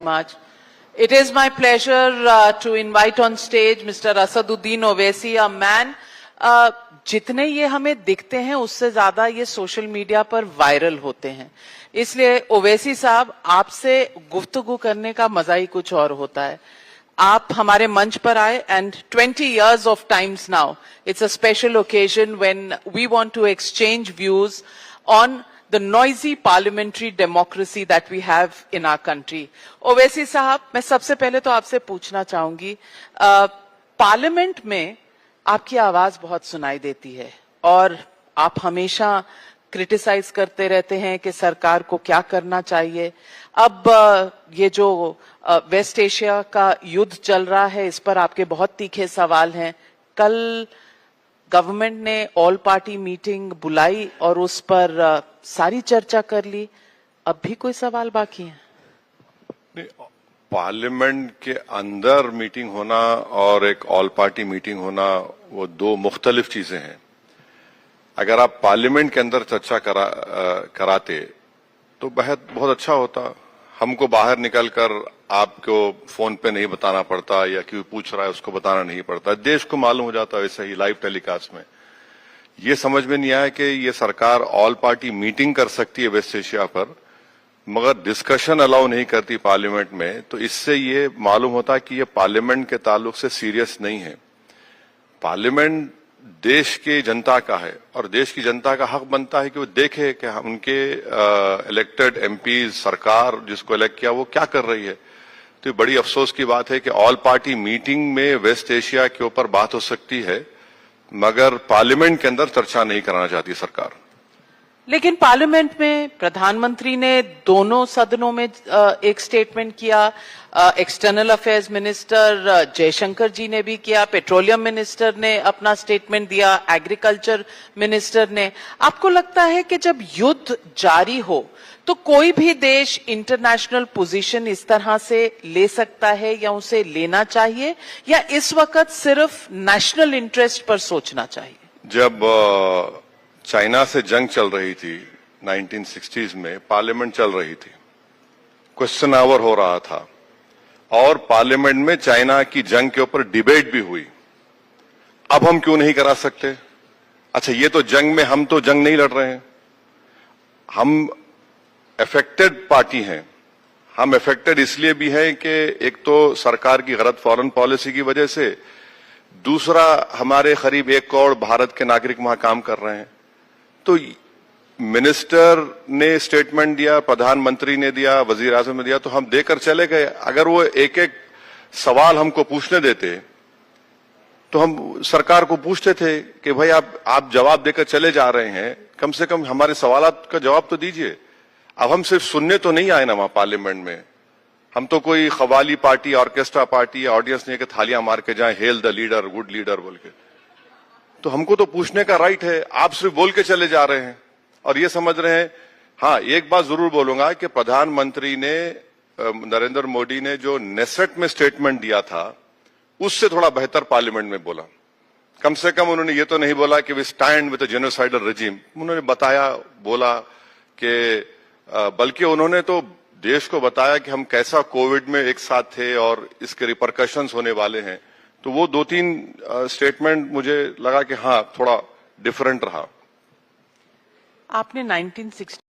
Much. It is my pleasure to invite on stage Mr. Asaduddin Owaisi, a man. जितने ये हमें दिखते हैं उससे ज्यादा ये सोशल मीडिया पर वायरल होते हैं, इसलिए ओवैसी साहब आपसे गुफ्तगू करने का मजा ही कुछ और होता है। आप हमारे मंच पर आए and 20 years of times now, it's a special occasion when we want to exchange views on the noisy parliamentary democracy that we have in our country. Owaisi साहब, मैं सबसे पहले तो आपसे पूछना चाहूंगी, पार्लियामेंट में आपकी आवाज बहुत सुनाई देती है और आप हमेशा क्रिटिसाइज करते रहते हैं कि सरकार को क्या करना चाहिए। अब ये जो वेस्ट एशिया का युद्ध चल रहा है, इस पर आपके बहुत तीखे सवाल हैं। कल गवर्नमेंट ने ऑल पार्टी मीटिंग बुलाई और उस पर सारी चर्चा कर ली, अब भी कोई सवाल बाकी है? पार्लियामेंट के अंदर मीटिंग होना और एक ऑल पार्टी मीटिंग होना वो दो मुख्तलिफ चीजें हैं। अगर आप पार्लियामेंट के अंदर चर्चा कराते तो बहुत अच्छा होता। हमको बाहर निकलकर आपको फोन पे नहीं बताना पड़ता या कोई पूछ रहा है उसको बताना नहीं पड़ता, देश को मालूम हो जाता वैसे ही लाइव टेलीकास्ट में। ये समझ में नहीं आया कि ये सरकार ऑल पार्टी मीटिंग कर सकती है वेस्ट एशिया पर, मगर डिस्कशन अलाउ नहीं करती पार्लियामेंट में, तो इससे ये मालूम होता है कि ये पार्लियामेंट के ताल्लुक से सीरियस नहीं है। पार्लियामेंट देश की जनता का है और देश की जनता का हक बनता है कि वो देखे कि उनके इलेक्टेड एमपी सरकार जिसको इलेक्ट किया वो क्या कर रही है। तो ये बड़ी अफसोस की बात है कि ऑल पार्टी मीटिंग में वेस्ट एशिया के ऊपर बात हो सकती है, मगर पार्लियामेंट के अंदर चर्चा नहीं कराना चाहती सरकार। लेकिन पार्लियामेंट में प्रधानमंत्री ने दोनों सदनों में एक स्टेटमेंट किया, एक्सटर्नल अफेयर्स मिनिस्टर जयशंकर जी ने भी किया, पेट्रोलियम मिनिस्टर ने अपना स्टेटमेंट दिया, एग्रीकल्चर मिनिस्टर ने। आपको लगता है कि जब युद्ध जारी हो तो कोई भी देश इंटरनेशनल पोजीशन इस तरह से ले सकता है या उसे लेना चाहिए, या इस वक्त सिर्फ नेशनल इंटरेस्ट पर सोचना चाहिए? जब चाइना से जंग चल रही थी 1960s में, पार्लियामेंट चल रही थी, क्वेश्चन आवर हो रहा था और पार्लियामेंट में चाइना की जंग के ऊपर डिबेट भी हुई। अब हम क्यों नहीं करा सकते? अच्छा, ये तो जंग में हम तो जंग नहीं लड़ रहे हैं, हम अफेक्टेड पार्टी हैं। हम अफेक्टेड इसलिए भी हैं कि एक तो सरकार की गलत फॉरेन पॉलिसी की वजह से, दूसरा हमारे करीब 1 करोड़ भारत के नागरिक वहां काम कर रहे हैं। तो मिनिस्टर ने स्टेटमेंट दिया, प्रधानमंत्री ने दिया, वजीर आजम ने दिया, तो हम देकर चले गए। अगर वो एक एक सवाल हमको पूछने देते तो हम सरकार को पूछते थे कि भाई आप जवाब देकर चले जा रहे हैं, कम से कम हमारे सवालात का जवाब तो दीजिए। अब हम सिर्फ सुनने तो नहीं आए ना वहां पार्लियामेंट में, हम तो कोई खवाली पार्टी, ऑर्केस्ट्रा पार्टी या ऑडियंस नहीं कि थालियां मार के जाए hello the leader, good leader बोल के। तो हमको तो पूछने का राइट है, आप सिर्फ बोल के चले जा रहे हैं और ये समझ रहे हैं। हाँ, एक बात जरूर बोलूंगा कि प्रधानमंत्री ने, नरेंद्र मोदी ने जो नेसेट में स्टेटमेंट दिया था उससे थोड़ा बेहतर पार्लियामेंट में बोला। कम से कम उन्होंने ये तो नहीं बोला कि we stand with genocidal regime, उन्होंने बताया, बोला कि बल्कि उन्होंने तो देश को बताया कि हम कैसा कोविड में एक साथ थे और इसके रिपरकशंस होने वाले हैं। तो वो 2-3 स्टेटमेंट मुझे लगा कि हाँ, थोड़ा डिफरेंट रहा। आपने 1960